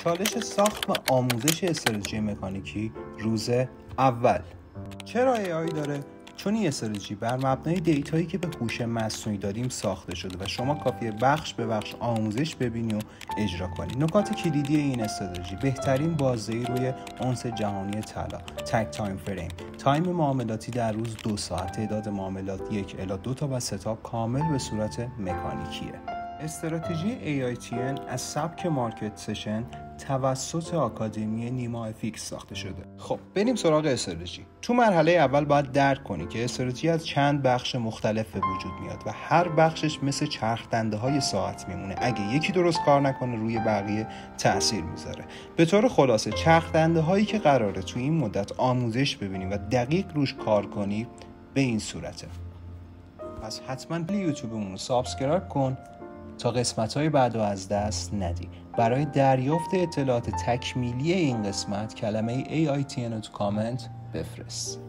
چالش ساخت و آموزش استراتژی مکانیکی روز اول. چرا AI داره؟ چون این استراتژی بر مبنای دیتایی که به هوش مصنوعی دادیم ساخته شده و شما کافیه بخش به بخش آموزش ببینی و اجرا کنی. نکات کلیدی این استراتژی: بهترین بازدهی روی اونس جهانی طلا، تک تایم فریم، تایم معاملاتی در روز 2 ساعت، تعداد معاملات 1 الی 2 تا و 3 تا کامل به صورت مکانیکیه. استراتژی AITN از سبک مارکت سشن توسط آکادمی نیما افیکس ساخته شده. خب بریم سراغ استراتژی. تو مرحله اول باید درک کنی که استراتژی از چند بخش مختلف به وجود میاد و هر بخشش مثل چرخ دنده های ساعت میمونه. اگه یکی درست کار نکنه روی بقیه تأثیر میذاره. به طور خلاصه چرخ دنده هایی که قراره تو این مدت آموزش ببینیم و دقیق روش کار کنی به این صورته. پس حتما یوتیوبمون رو سابسکرایب کن تا قسمت‌های بعد رو از دست ندی. برای دریافت اطلاعات تکمیلی این قسمت کلمه AITN رو تو کامنت بفرست.